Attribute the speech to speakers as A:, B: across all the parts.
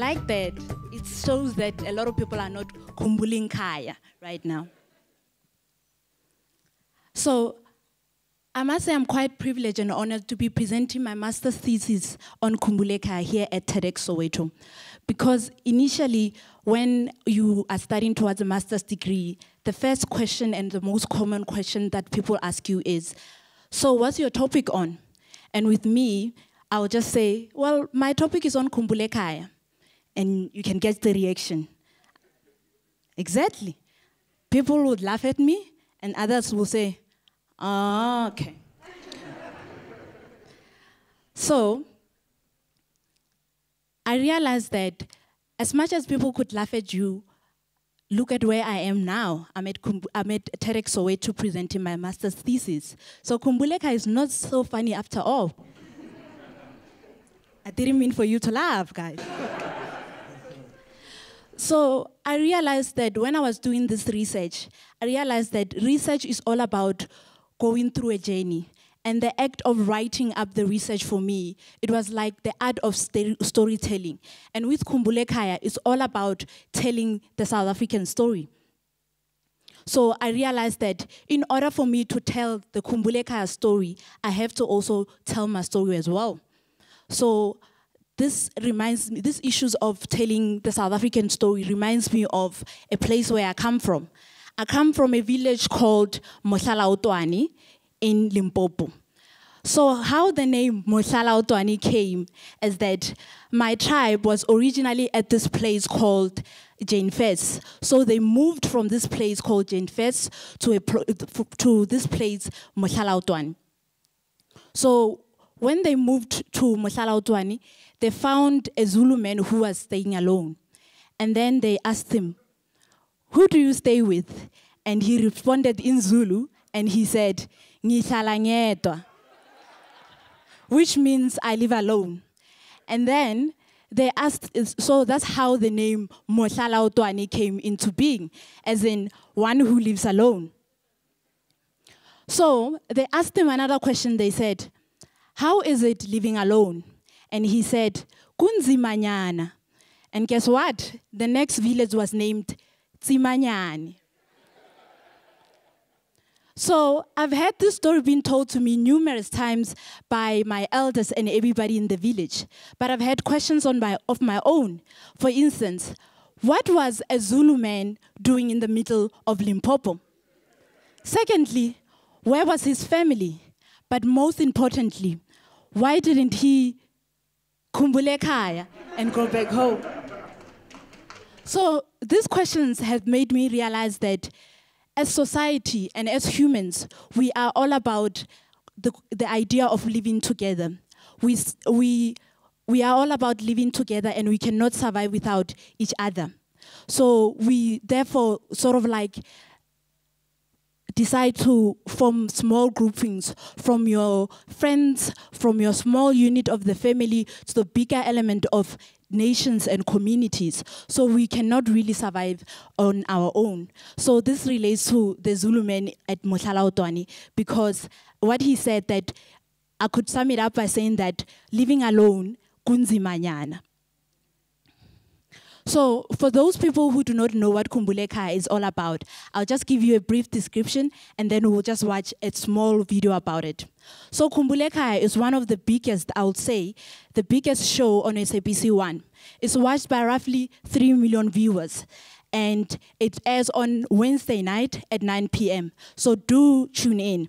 A: like that. It shows that a lot of people are not Khumbul'ekhaya right now. So I must say I'm quite privileged and honored to be presenting my master's thesis on Khumbul'ekhaya here at TEDxSoweto. Because initially, when you are studying towards a master's degree, the first question and the most common question that people ask you is, so what's your topic on? And with me, I'll just say, well, my topic is on Khumbul'ekhaya. And you can get the reaction. Exactly. People would laugh at me, and others will say, ah, okay. So I realized that as much as people could laugh at you, look at where I am now. I'm at TEDxSoweto presenting my master's thesis. So Khumbul'ekhaya is not so funny after all. I didn't mean for you to laugh, guys. So I realized that when I was doing this research, I realized that research is all about going through a journey. And the act of writing up the research for me, it was like the art of storytelling. And with Khumbul'ekhaya, it's all about telling the South African story. So I realized that in order for me to tell the Khumbul'ekhaya story, I have to also tell my story as well. So this reminds me, these issues of telling the South African story reminds me of a place where I come from. I come from a village called Mohlala in Limpopo. So how the name Mohlala came is that my tribe was originally at this place called Jane Fes. So they moved from this place called Jane Fes to this place Mohlala. So when they moved to Mohlala, they found a Zulu man who was staying alone. And then they asked him, who do you stay with? And he responded in Zulu, and he said, "Ngihlala ngedwa," which means I live alone. And then they asked, so that's how the name Mohlala came into being, as in one who lives alone. So they asked him another question. They said, how is it living alone? And he said, kunzimanyana. And guess what? The next village was named Tsimanyani. So I've had this story being told to me numerous times by my elders and everybody in the village. But I've had questions of my own. For instance, what was a Zulu man doing in the middle of Limpopo? Secondly, where was his family? But most importantly, why didn't he Khumbul'ekhaya and go back home? So these questions have made me realize that as society and as humans, we are all about the idea of living together. We are all about living together, and we cannot survive without each other. So we therefore sort of like decide to form small groupings from your friends, from your small unit of the family to the bigger element of nations and communities. So we cannot really survive on our own. So this relates to the Zulu man at Mohlala, because what he said, that I could sum it up by saying that living alone, kunzimanyana. So for those people who do not know what Khumbul'ekhaya is all about, I'll just give you a brief description, and then we'll just watch a small video about it. So Khumbul'ekhaya is one of the biggest, I would say, the biggest show on SABC1. It's watched by roughly 3 million viewers, and it airs on Wednesday night at 9 p.m. So do tune in.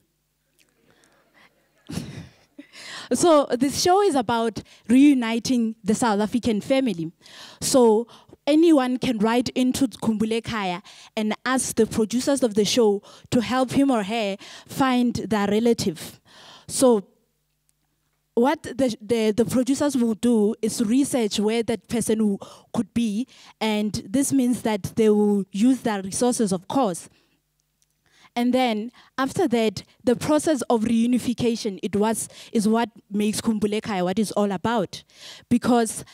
A: So this show is about reuniting the South African family. So anyone can write into Khumbul'ekhaya and ask the producers of the show to help him or her find their relative. So what the producers will do is research where that person could be, and this means that they will use their resources, of course. And then after that, the process of reunification is what makes Khumbul'ekhaya what it's all about. Because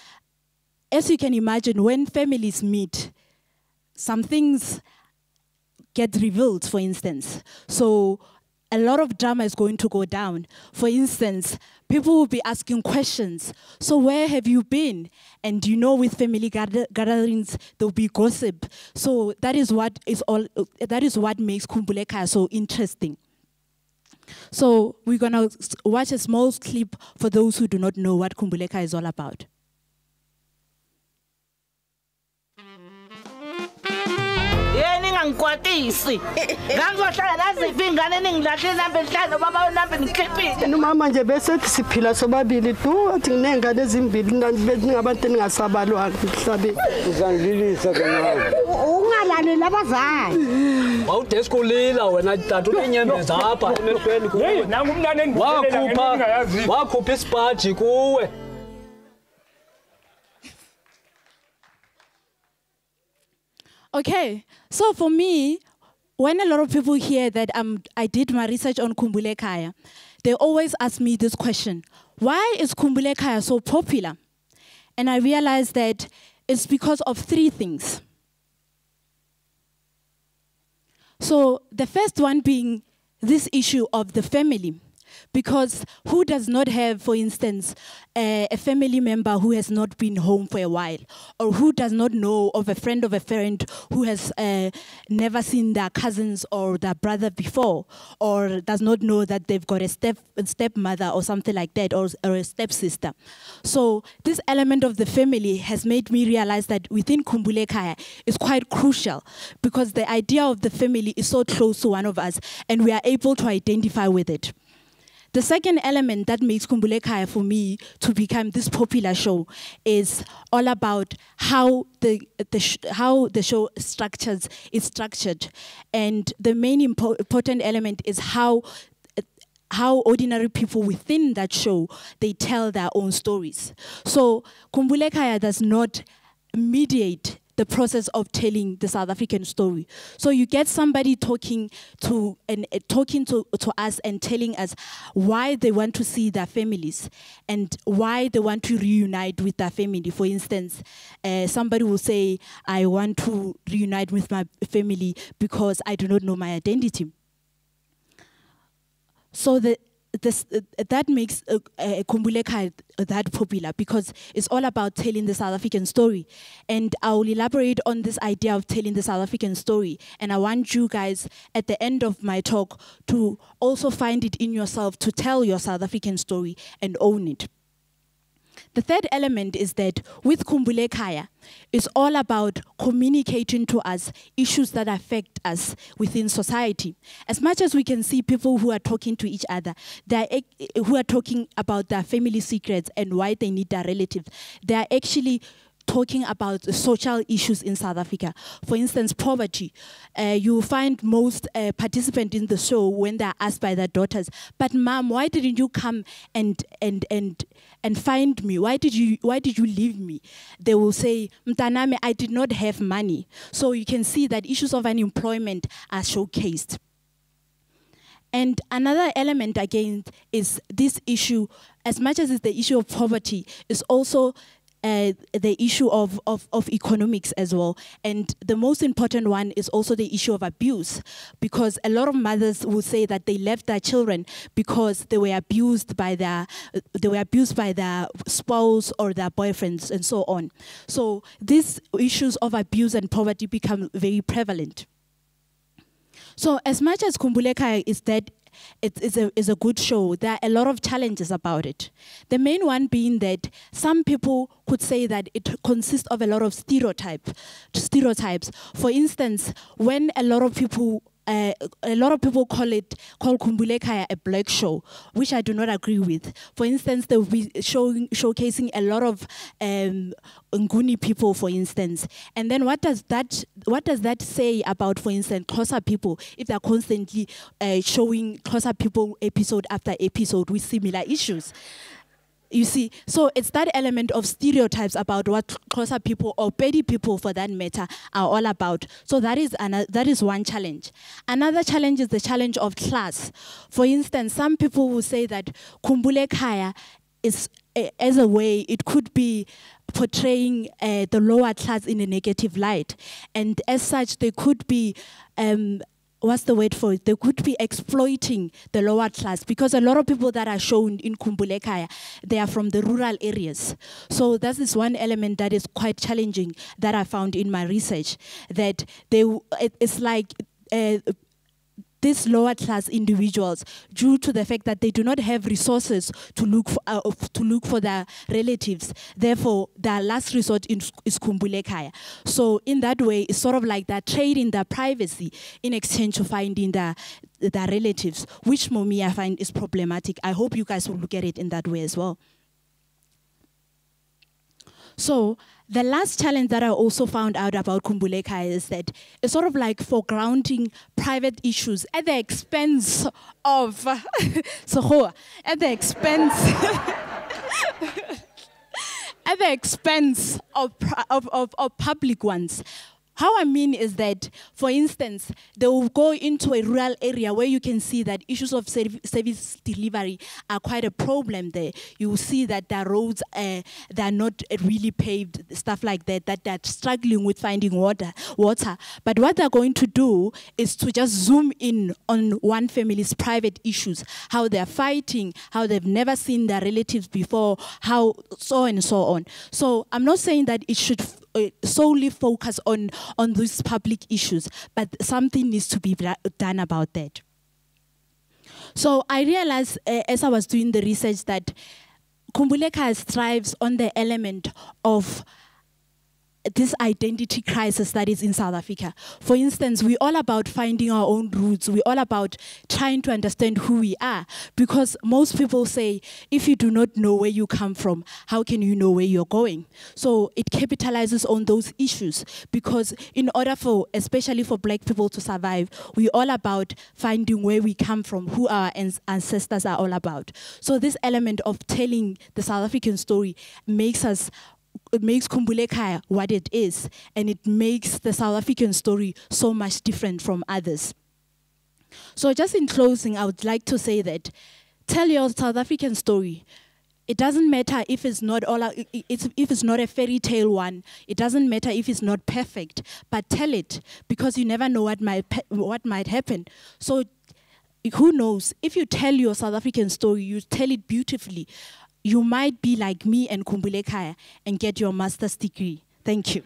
A: as you can imagine, when families meet, some things get revealed, for instance. So a lot of drama is going to go down. For instance, people will be asking questions. So where have you been? And you know, with family gatherings, there will be gossip. So that is what makes Khumbul'ekhaya so interesting. So we're gonna watch a small clip for those who do not know what Khumbul'ekhaya is all about.
B: Ngikwatisi ngangizohlala naziphi ingane ningilahle namba enhlalo baba namba ngikliphile
C: nomama nje bese siphila sobabili tu athi nginengane ezimbili ngabantu ningasabalwanga emhlabeni
D: uzangililisa kana
C: ungalali labazali
D: wawudesko lila wena tata unenyembeza apha emehlweni kuwe
E: nangu umntana engibulela
D: wakhupha isipaji kuwe.
A: Okay, so for me, when a lot of people hear that I did my research on Khumbul'ekhaya, they always ask me this question: why is Khumbul'ekhaya so popular? And I realized that it's because of three things. So the first one being this issue of the family. Because who does not have, for instance, a family member who has not been home for a while? Or who does not know of a friend who has never seen their cousins or their brother before? Or does not know that they've got a stepmother or something like that, or a stepsister? So this element of the family has made me realize that within Khumbul'ekhaya is quite crucial, because the idea of the family is so close to one of us, and we are able to identify with it. The second element that makes Khumbul'ekhaya for me to become this popular show is all about how the show is structured, and the main important element is how ordinary people within that show, they tell their own stories. So Khumbul'ekhaya does not mediate the process of telling the South African story. So you get somebody talking to us and telling us why they want to see their families and why they want to reunite with their family. For instance, somebody will say, I want to reunite with my family because I do not know my identity. So that makes Khumbul'ekhaya that popular, because it's all about telling the South African story. And I will elaborate on this idea of telling the South African story. And I want you guys, at the end of my talk, to also find it in yourself to tell your South African story and own it. The third element is that with Khumbul'ekhaya, it's all about communicating to us issues that affect us within society. As much as we can see people who are talking to each other, who are talking about their family secrets and why they need their relatives, they are actually talking about the social issues in South Africa. For instance, poverty. You find most participants in the show, when they're asked by their daughters, but mom, why didn't you come and find me? Why did you leave me? They will say, Mtaname, I did not have money. So you can see that issues of unemployment are showcased. And another element, again, is this issue, as much as it's the issue of poverty, is also the issue of economics as well. And the most important one is also the issue of abuse, because a lot of mothers will say that they left their children because they were abused by their spouse or their boyfriends and so on. So these issues of abuse and poverty become very prevalent. So as much as Khumbul'ekhaya is that it's a good show, there are a lot of challenges about it. The main one being that some people could say that it consists of a lot of stereotypes. For instance, when a lot of people call Khumbul'ekhaya a black show, which I do not agree with. For instance, they will be showcasing a lot of Nguni people, for instance. And then what does that say about, for instance, Xhosa people, if they're constantly showing Xhosa people episode after episode with similar issues? You see, so it's that element of stereotypes about what Xhosa people, or Pedi people for that matter, are all about. So that is one challenge. Another challenge is the challenge of class. For instance, some people will say that Khumbul'ekhaya is, as a way, it could be portraying the lower class in a negative light. And as such, they could be what's the word for it? They could be exploiting the lower class, because a lot of people that are shown in Khumbul'ekhaya, they are from the rural areas. So that is one element that is quite challenging that I found in my research, that it's like these lower class individuals, due to the fact that they do not have resources to look for their relatives, therefore their last resort is Khumbul'ekhaya. So in that way, it's sort of like they're trading their privacy in exchange for finding their relatives, which for me I find is problematic. I hope you guys will look at it in that way as well. So the last challenge that I also found out about Khumbul'ekhaya is that it's sort of like foregrounding private issues at the expense of at the expense of public ones. How I mean is that, for instance, they will go into a rural area where you can see that issues of service delivery are quite a problem there. You will see that their roads, they're not really paved, stuff like that, that they're struggling with finding water. But what they're going to do is to just zoom in on one family's private issues, how they're fighting, how they've never seen their relatives before, how so and so on. So I'm not saying that it should solely focus on these public issues, but something needs to be done about that. So I realized as I was doing the research that Khumbul'ekhaya thrives on the element of this identity crisis that is in South Africa. For instance, we're all about finding our own roots. We're all about trying to understand who we are, because most people say, if you do not know where you come from, how can you know where you're going? So it capitalizes on those issues, because in order for, especially for Black people to survive, we're all about finding where we come from, who our ancestors are all about. So this element of telling the South African story makes Khumbul'ekhaya what it is, and it makes the South African story so much different from others. So just in closing, I would like to say that tell your South African story. It doesn't matter if it's not if it's not a fairy tale one. It doesn't matter if it's not perfect, but tell it, because you never know what might happen. So who knows? If you tell your South African story, you tell it beautifully, you might be like me and Khumbul'ekhaya and get your master's degree. Thank you.